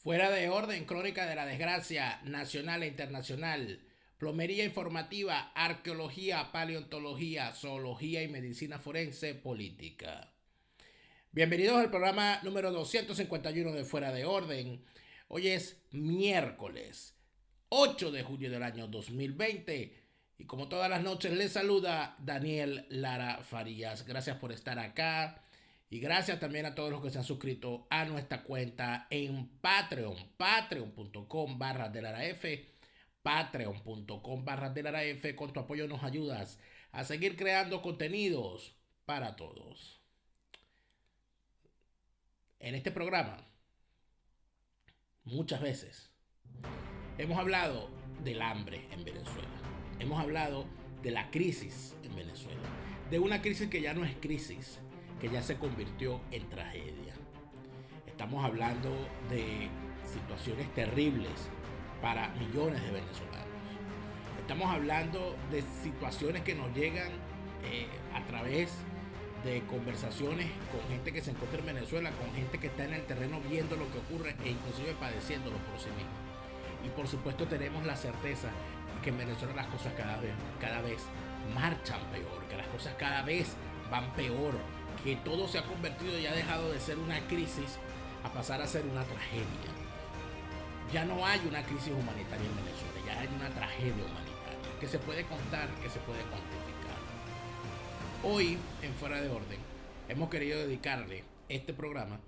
Fuera de orden, crónica de la desgracia nacional e internacional, plomería informativa, arqueología, paleontología, zoología y medicina forense política. Bienvenidos al programa número 251 de Fuera de Orden. Hoy es miércoles 8 de junio del año 2020 y como todas las noches les saluda Daniel Lara Farías. Gracias por estar acá. Y gracias también a todos los que se han suscrito a nuestra cuenta en Patreon, patreon.com/delaraf, patreon.com/delaraf. Con tu apoyo nos ayudas a seguir creando contenidos para todos. En este programa, muchas veces, hemos hablado del hambre en Venezuela. Hemos hablado de la crisis en Venezuela. De una crisis que ya no es crisis, que ya se convirtió en tragedia. Estamos hablando de situaciones terribles para millones de venezolanos. Estamos hablando de situaciones que nos llegan a través de conversaciones con gente que se encuentra en Venezuela, con gente que está en el terreno viendo lo que ocurre e inclusive padeciéndolo por sí mismo. Y por supuesto tenemos la certeza de que en Venezuela las cosas cada vez marchan peor, que las cosas cada vez van peor, que todo se ha convertido y ha dejado de ser una crisis a pasar a ser una tragedia. Ya no hay una crisis humanitaria en Venezuela, ya hay una tragedia humanitaria que se puede contar, que se puede cuantificar. Hoy, en Fuera de Orden, hemos querido dedicarle este programa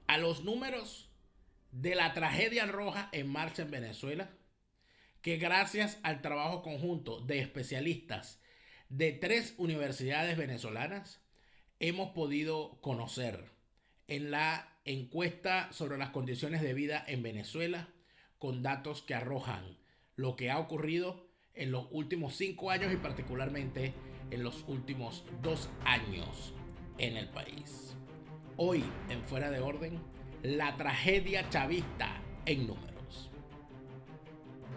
a los números de la tragedia roja en marcha en Venezuela, que gracias al trabajo conjunto de especialistas de 3 universidades venezolanas hemos podido conocer en la encuesta sobre las condiciones de vida en Venezuela, con datos que arrojan lo que ha ocurrido en los últimos 5 años y particularmente en los últimos 2 años en el país. Hoy, en Fuera de Orden, la tragedia chavista en números.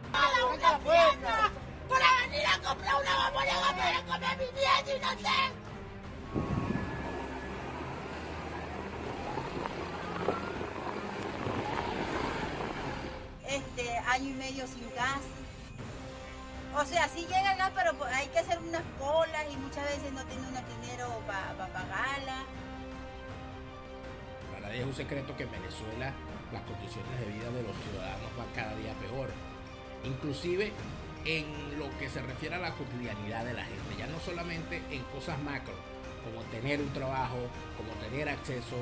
¡Una fiesta! ¡Para venir a comprar una bombonera para comer mi nieto inocente! Año y medio sin gas. O sea, sí llega el gas, pero hay que hacer unas colas y muchas veces no tiene uno dinero para pagarla. Para nadie es un secreto que en Venezuela las condiciones de vida de los ciudadanos van cada día peor. Inclusive en lo que se refiere a la cotidianidad de la gente, ya no solamente en cosas macro, como tener un trabajo, como tener acceso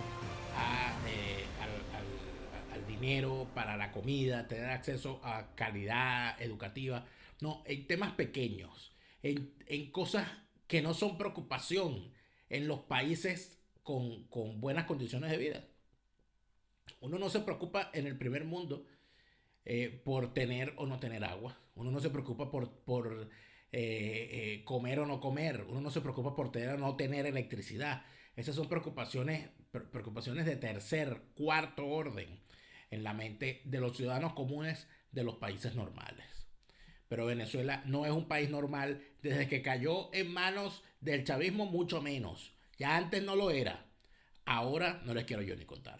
al dinero para la comida, tener acceso a calidad educativa, no, en temas pequeños, en cosas que no son preocupación en los países con buenas condiciones de vida. Uno no se preocupa en el primer mundo por tener o no tener agua. Uno no se preocupa por comer o no comer. Uno no se preocupa por tener o no tener electricidad. Esas son preocupaciones de tercer, cuarto orden en la mente de los ciudadanos comunes de los países normales. Pero Venezuela no es un país normal desde que cayó en manos del chavismo, mucho menos. Ya antes no lo era. Ahora no les quiero yo ni contar.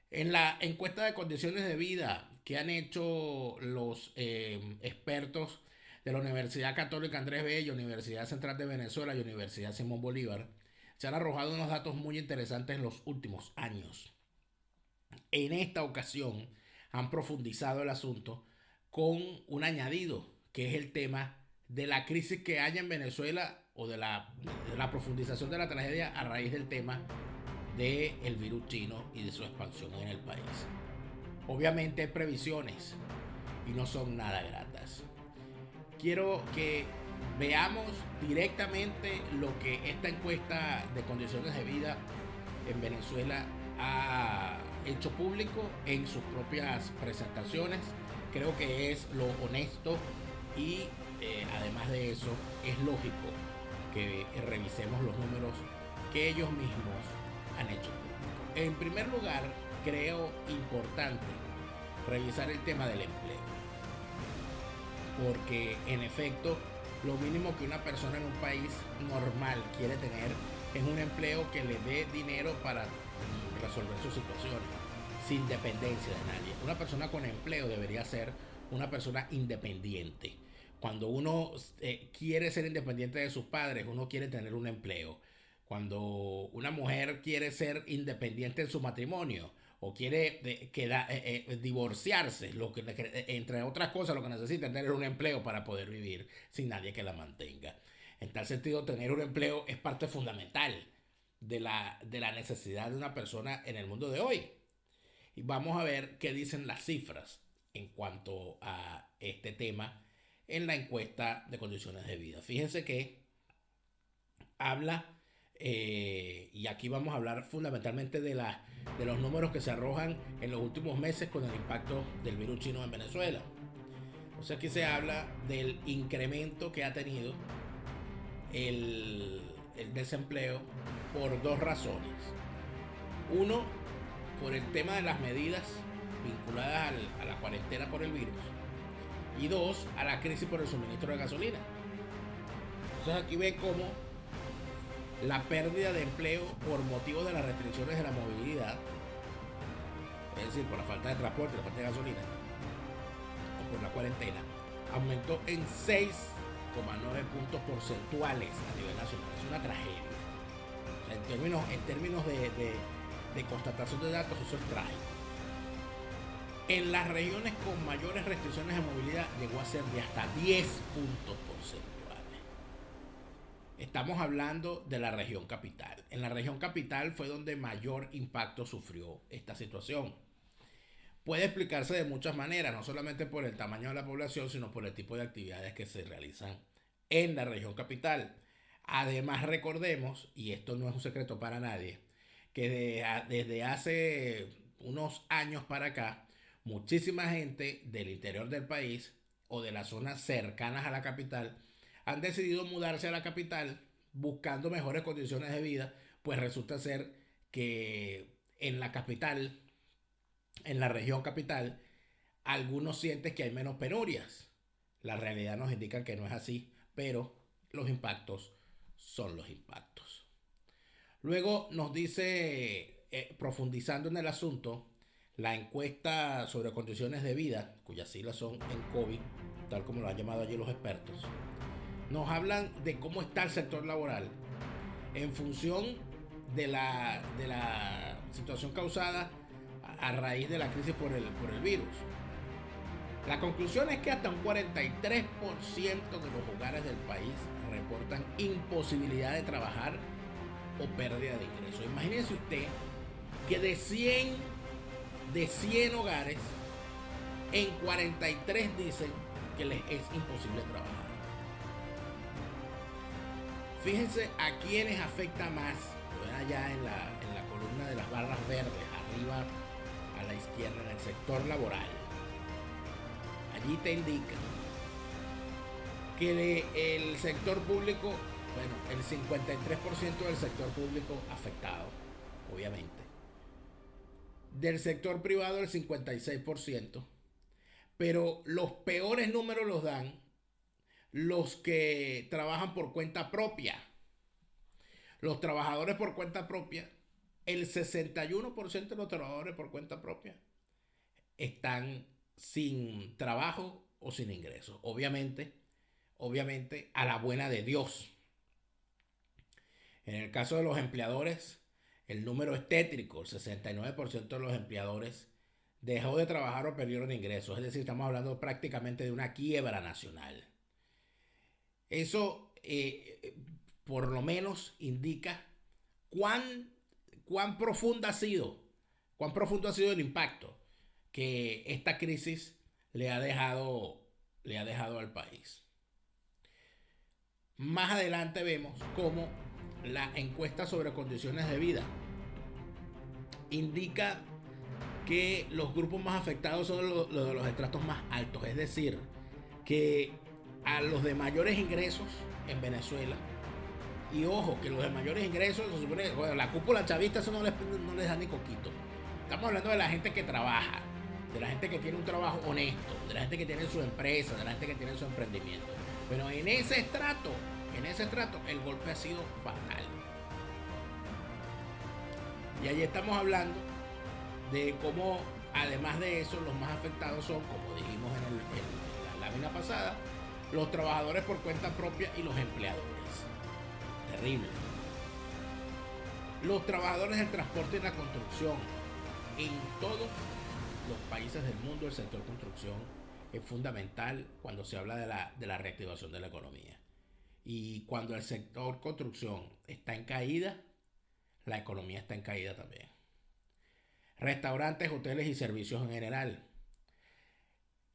En la encuesta de condiciones de vida que han hecho los expertos de la Universidad Católica Andrés Bello, Universidad Central de Venezuela y Universidad Simón Bolívar, se han arrojado unos datos muy interesantes en los últimos años. En esta ocasión han profundizado el asunto con un añadido, que es el tema de la crisis que hay en Venezuela o de la profundización de la tragedia a raíz del tema del virus chino y de su expansión en el país. Obviamente hay previsiones y no son nada gratas. Quiero que veamos directamente lo que esta encuesta de condiciones de vida en Venezuela ha hecho público en sus propias presentaciones. Creo que es lo honesto y además de eso es lógico que revisemos los números que ellos mismos han hecho. En primer lugar, creo importante revisar el tema del empleo, porque en efecto lo mínimo que una persona en un país normal quiere tener es un empleo que le dé dinero para resolver sus situaciones. sin dependencia de nadie. Una persona con empleo debería ser una persona independiente. Cuando uno quiere ser independiente de sus padres, uno quiere tener un empleo. Cuando una mujer quiere ser independiente en su matrimonio o quiere divorciarse, entre otras cosas, lo que necesita es tener un empleo para poder vivir sin nadie que la mantenga. En tal sentido, tener un empleo es parte fundamental de la necesidad de una persona en el mundo de hoy. Y vamos a ver qué dicen las cifras en cuanto a este tema en la encuesta de condiciones de vida. Fíjense que habla, y aquí vamos a hablar fundamentalmente de los números que se arrojan en los últimos meses con el impacto del virus chino en Venezuela. O sea, aquí se habla del incremento que ha tenido el desempleo por dos razones. Uno, por el tema de las medidas vinculadas a la cuarentena por el virus. Y dos, a la crisis por el suministro de gasolina. Entonces aquí ven cómo la pérdida de empleo por motivo de las restricciones de la movilidad, es decir, por la falta de transporte, la falta de gasolina, o por la cuarentena, aumentó en 6,9 puntos porcentuales a nivel nacional. Es una tragedia. O sea, en términos de constatación de datos, eso es trágico. En las regiones con mayores restricciones de movilidad llegó a ser de hasta 10 puntos porcentuales. Estamos hablando de la región capital. En la región capital fue donde mayor impacto sufrió esta situación. Puede explicarse de muchas maneras, no solamente por el tamaño de la población, sino por el tipo de actividades que se realizan en la región capital. Además, recordemos, y esto no es un secreto para nadie, que desde hace unos años para acá, muchísima gente del interior del país o de las zonas cercanas a la capital han decidido mudarse a la capital buscando mejores condiciones de vida, pues resulta ser que en la capital, en la región capital, algunos sienten que hay menos penurias. La realidad nos indica que no es así, pero los impactos son los impactos. Luego nos dice, profundizando en el asunto, la encuesta sobre condiciones de vida, cuyas siglas son ENCOVI, tal como lo han llamado allí los expertos, nos hablan de cómo está el sector laboral en función de la situación causada a raíz de la crisis por el virus. La conclusión es que hasta un 43% de los hogares del país reportan imposibilidad de trabajar o pérdida de ingresos. Imagínense usted que de 100 hogares, en 43 dicen que les es imposible trabajar. Fíjense a quiénes afecta más. Allá en la columna de las barras verdes, arriba a la izquierda, en el sector laboral. Allí te indica que el sector público, bueno, el 53% del sector público afectado, obviamente. Del sector privado el 56%, pero los peores números los dan los que trabajan por cuenta propia. Los trabajadores por cuenta propia, el 61% de los trabajadores por cuenta propia están sin trabajo o sin ingresos. Obviamente, a la buena de Dios. En el caso de los empleadores, el número es tétrico. El 69% de los empleadores dejó de trabajar o perdieron ingresos. Es decir, estamos hablando prácticamente de una quiebra nacional. Eso por lo menos indica cuán profundo ha sido el impacto que esta crisis le ha dejado al país. Más adelante vemos cómo la encuesta sobre condiciones de vida indica que los grupos más afectados son los de los estratos más altos, es decir, que a los de mayores ingresos en Venezuela, y ojo, que los de mayores ingresos, se supone, bueno, la cúpula chavista eso no les da ni coquito. Estamos hablando de la gente que trabaja, de la gente que tiene un trabajo honesto, de la gente que tiene su empresa, de la gente que tiene su emprendimiento. Pero en ese estrato, el golpe ha sido fatal. Y ahí estamos hablando de cómo, además de eso, los más afectados son, como dijimos en la lámina pasada, los trabajadores por cuenta propia y los empleadores. Terrible. Los trabajadores del transporte y la construcción. En todos los países del mundo el sector construcción es fundamental cuando se habla de la reactivación de la economía. Y cuando el sector construcción está en caída, la economía está en caída también. Restaurantes, hoteles y servicios en general.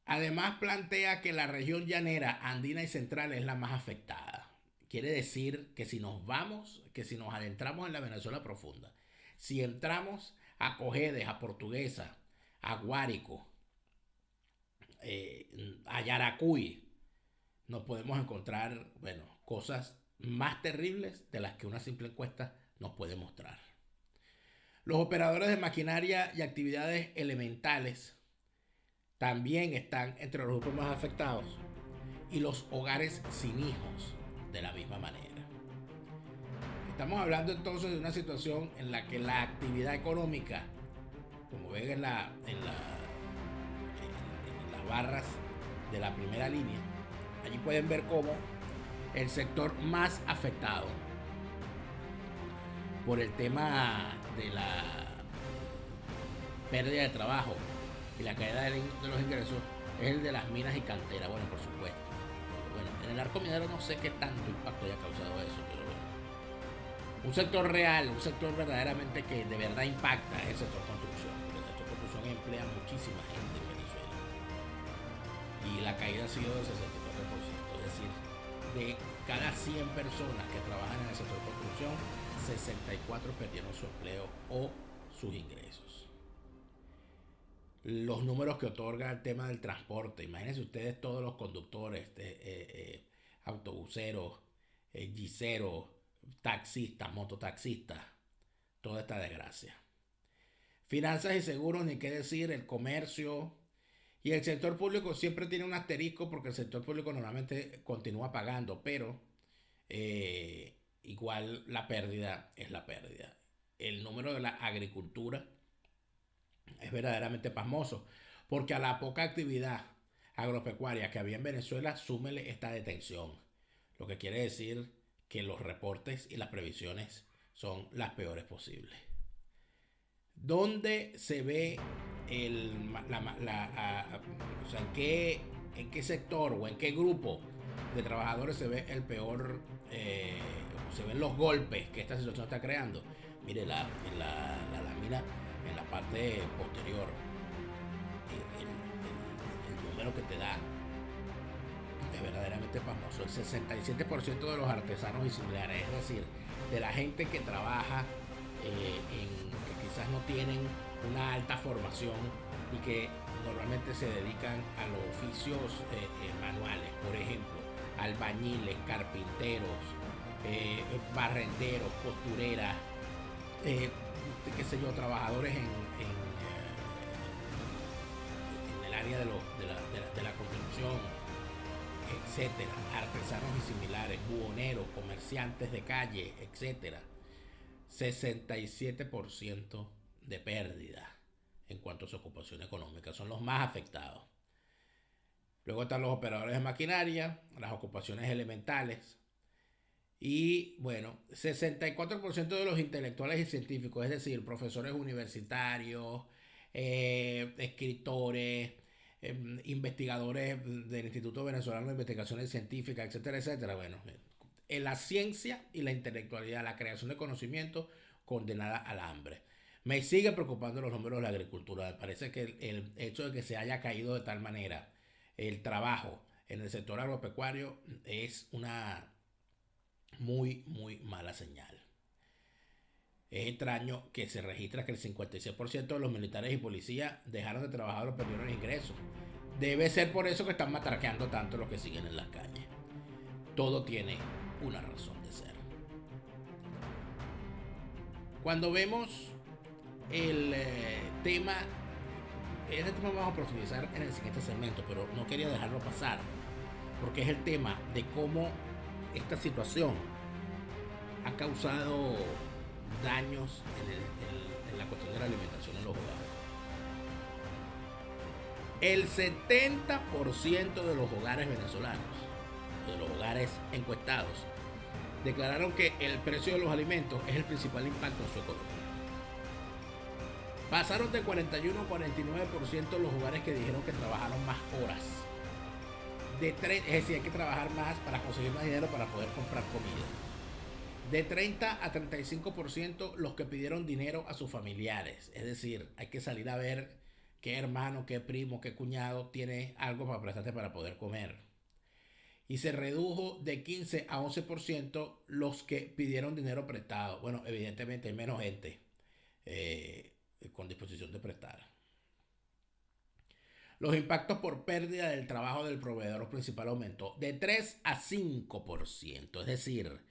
Además plantea que la región llanera, andina y central es la más afectada. Quiere decir que si nos adentramos en la Venezuela profunda, si entramos a Cojedes, a Portuguesa, a Guárico, a Yaracuy, nos podemos encontrar, cosas más terribles de las que una simple encuesta nos puede mostrar. Los operadores de maquinaria y actividades elementales también están entre los grupos más afectados, y los hogares sin hijos de la misma manera. Estamos hablando entonces de una situación en la que la actividad económica, como ven en las barras de la primera línea, allí pueden ver cómo el sector más afectado por el tema de la pérdida de trabajo y la caída de los ingresos es el de las minas y canteras. Bueno, por supuesto. En el arco minero no sé qué tanto impacto haya causado eso, pero bueno. Un sector real, un sector verdaderamente que de verdad impacta es el sector construcción. Porque el sector construcción emplea muchísima gente en Venezuela. Y la caída ha sido del 64%. Es decir, de cada 100 personas que trabajan en el sector construcción, 64 perdieron su empleo o sus ingresos. Los números que otorga el tema del transporte. Imagínense ustedes todos los conductores, autobuseros, giseros, taxistas, mototaxistas, toda esta desgracia. Finanzas y seguros, ni qué decir, el comercio y el sector público siempre tiene un asterisco porque el sector público normalmente continúa pagando, pero igual la pérdida es la pérdida. El número de la agricultura es verdaderamente pasmoso, porque a la poca actividad agropecuaria que había en Venezuela, súmele esta detención, lo que quiere decir que los reportes y las previsiones son las peores posibles. ¿Dónde se ve o sea, en qué sector o en qué grupo de trabajadores se ve el peor, se ven los golpes que esta situación está creando? Mire, en la lámina, en la parte posterior, el número que te da es verdaderamente famoso. El 67% de los artesanos y similares, es decir, de la gente que trabaja que quizás no tienen una alta formación y que normalmente se dedican a los oficios manuales, por ejemplo, albañiles, carpinteros, barrenderos, costureras, qué sé yo, trabajadores en el área de la construcción, etcétera, artesanos y similares, buhoneros, comerciantes de calle, etcétera. 67% de pérdida en cuanto a su ocupación económica, son los más afectados. Luego están los operadores de maquinaria, las ocupaciones elementales. Y bueno, 64% de los intelectuales y científicos, es decir, profesores universitarios, escritores, investigadores del Instituto Venezolano de Investigaciones Científicas, etcétera, etcétera. Bueno, en la ciencia y la intelectualidad, la creación de conocimiento condenada al hambre. Me sigue preocupando los números de la agricultura. Me parece que el hecho de que se haya caído de tal manera el trabajo en el sector agropecuario es una muy, muy mala señal. Es extraño que se registra que el 56% de los militares y policías dejaron de trabajar o perdieron ingresos. Debe ser por eso que están matraqueando tanto los que siguen en las calles. Todo tiene una razón de ser. Cuando vemos el tema, este tema vamos a profundizar en el siguiente segmento, pero no quería dejarlo pasar, porque es el tema de cómo esta situación ha causado daños en la cuestión de la alimentación en los hogares. El 70% de los hogares venezolanos, de los hogares encuestados, declararon que el precio de los alimentos es el principal impacto en su economía. Pasaron de 41 a 49% los hogares que dijeron que trabajaron más horas. Es decir, hay que trabajar más para conseguir más dinero para poder comprar comida. De 30 a 35% los que pidieron dinero a sus familiares. Es decir, hay que salir a ver qué hermano, qué primo, qué cuñado tiene algo para prestarte para poder comer. Y se redujo de 15 a 11% los que pidieron dinero prestado. Bueno, evidentemente hay menos gente con disposición de prestar. Los impactos por pérdida del trabajo del proveedor principal aumentó de 3 a 5%. Es decir,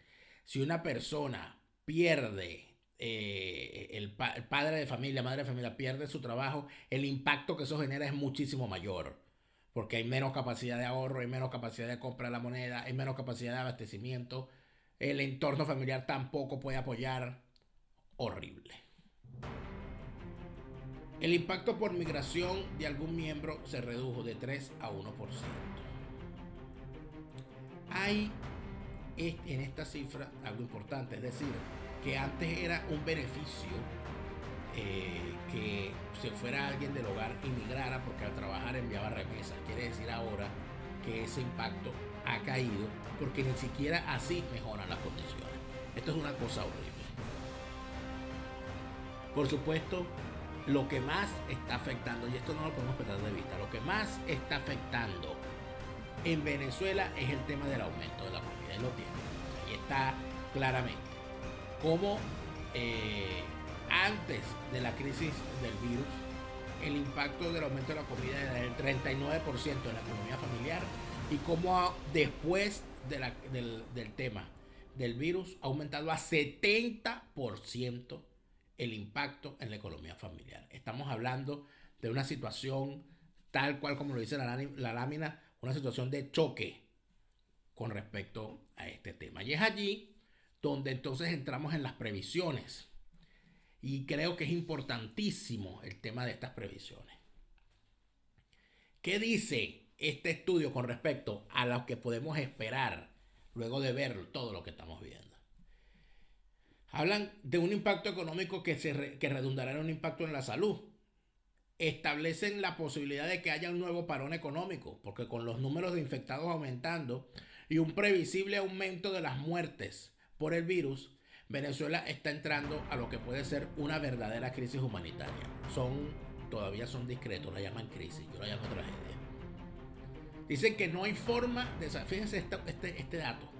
si una persona pierde, el padre de familia, madre de familia pierde su trabajo, el impacto que eso genera es muchísimo mayor. Porque hay menos capacidad de ahorro, hay menos capacidad de compra de la moneda, hay menos capacidad de abastecimiento. El entorno familiar tampoco puede apoyar. Horrible. El impacto por migración de algún miembro se redujo de 3 a 1%. Hay en esta cifra algo importante, es decir, que antes era un beneficio que se fuera alguien del hogar y migrara porque al trabajar enviaba remesas. Quiere decir ahora que ese impacto ha caído porque ni siquiera así mejoran las condiciones. Esto es una cosa horrible. Por supuesto, lo que más está afectando, y esto no lo podemos perder de vista, lo que más está afectando en Venezuela es el tema del aumento de la comida. Ahí lo tiene. Ahí está claramente. Como antes de la crisis del virus, el impacto del aumento de la comida era del 39% en la economía familiar, y como después del tema del virus ha aumentado a 70% el impacto en la economía familiar. Estamos hablando de una situación tal cual como lo dice la lámina, una situación de choque con respecto a este tema. Y es allí donde entonces entramos en las previsiones. Y creo que es importantísimo el tema de estas previsiones. ¿Qué dice este estudio con respecto a lo que podemos esperar luego de ver todo lo que estamos viendo? Hablan de un impacto económico que redundará en un impacto en la salud. Establecen la posibilidad de que haya un nuevo parón económico, porque con los números de infectados aumentando y un previsible aumento de las muertes por el virus, Venezuela está entrando a lo que puede ser una verdadera crisis humanitaria. Todavía son discretos, la llaman crisis, yo la llamo tragedia. Dicen que no hay forma de saber, fíjense este dato,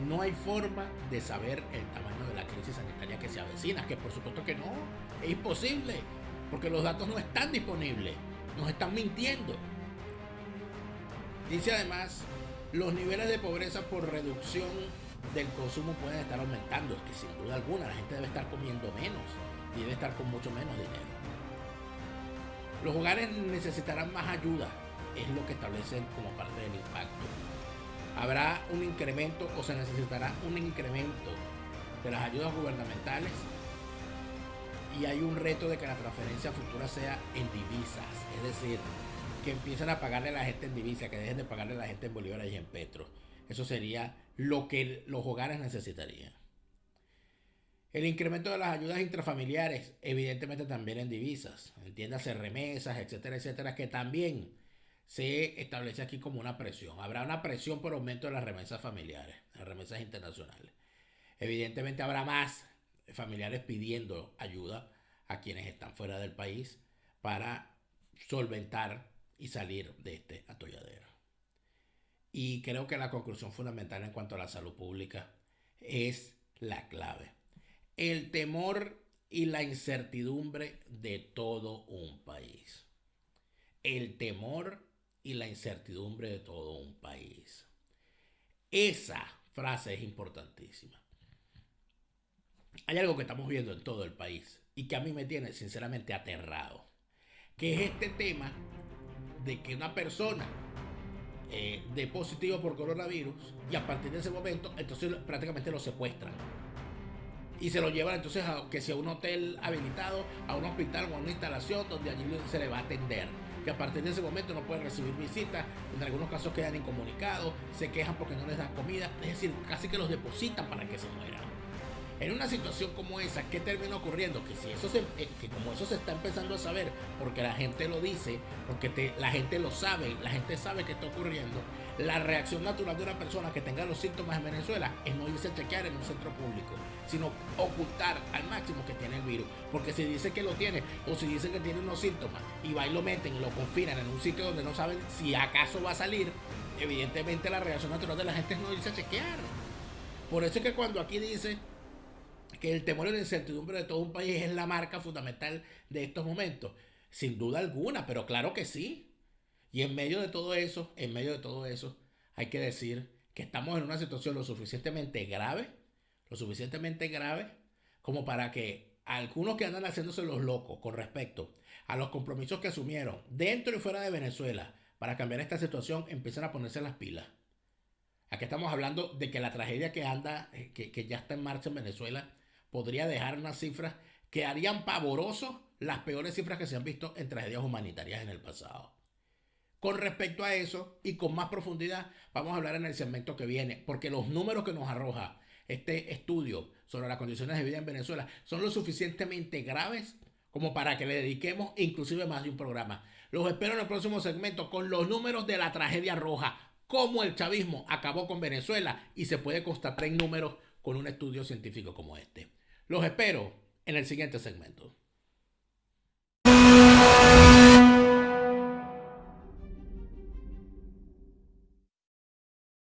no hay forma de saber el tamaño de la crisis sanitaria que se avecina, que por supuesto que no, es imposible, porque los datos no están disponibles, nos están mintiendo. Dice además, los niveles de pobreza por reducción del consumo pueden estar aumentando. Es que sin duda alguna la gente debe estar comiendo menos y debe estar con mucho menos dinero. Los hogares necesitarán más ayuda, es lo que establecen como parte del impacto. Habrá un incremento o se necesitará un incremento de las ayudas gubernamentales, y hay un reto de que la transferencia futura sea en divisas, es decir, que empiecen a pagarle a la gente en divisas, que dejen de pagarle a la gente en bolívares y en petro. Eso sería lo que los hogares necesitarían. El incremento de las ayudas intrafamiliares, evidentemente también en divisas, entiéndase remesas, etcétera, etcétera, que también se establece aquí como una presión. Habrá una presión por aumento de las remesas familiares, las remesas internacionales. Evidentemente habrá más familiares pidiendo ayuda a quienes están fuera del país para solventar y salir de este atolladero. Y creo que la conclusión fundamental en cuanto a la salud pública es la clave. El temor y la incertidumbre de todo un país. El temor y la incertidumbre de todo un país. Esa frase es importantísima. Hay algo que estamos viendo en todo el país y que a mí me tiene sinceramente aterrado, que es este tema de que una persona dé positivo por coronavirus y a partir de ese momento entonces prácticamente lo secuestran y se lo llevan entonces a un hotel habilitado, a un hospital o a una instalación donde allí se le va a atender. que a partir de ese momento no pueden recibir visitas, en algunos casos quedan incomunicados, se quejan porque no les dan comida, es decir, casi que los depositan para que se mueran. En una situación como esa, ¿qué termina ocurriendo? Que si eso que como eso se está empezando a saber, porque la gente lo dice, porque la gente lo sabe, la gente sabe que está ocurriendo, la reacción natural de una persona que tenga los síntomas en Venezuela es no irse a chequear en un centro público, sino ocultar al máximo que tiene el virus. Porque si dice que lo tiene, o si dice que tiene unos síntomas, y va y lo meten y lo confinan en un sitio donde no saben si acaso va a salir, evidentemente la reacción natural de la gente es no irse a chequear. Por eso es que cuando aquí dice que el temor y la incertidumbre de todo un país es la marca fundamental de estos momentos, sin duda alguna, pero claro que sí. Y en medio de todo eso, hay que decir que estamos en una situación lo suficientemente grave como para que algunos que andan haciéndose los locos con respecto a los compromisos que asumieron dentro y fuera de Venezuela para cambiar esta situación empiecen a ponerse las pilas. Aquí estamos hablando de que la tragedia que ya está en marcha en Venezuela podría dejar unas cifras que harían pavorosos las peores cifras que se han visto en tragedias humanitarias en el pasado. Con respecto a eso y con más profundidad vamos a hablar en el segmento que viene, porque los números que nos arroja este estudio sobre las condiciones de vida en Venezuela son lo suficientemente graves como para que le dediquemos inclusive más de un programa. Los espero en el próximo segmento con los números de la tragedia roja, cómo el chavismo acabó con Venezuela y se puede constatar en números con un estudio científico como este. Los espero en el siguiente segmento.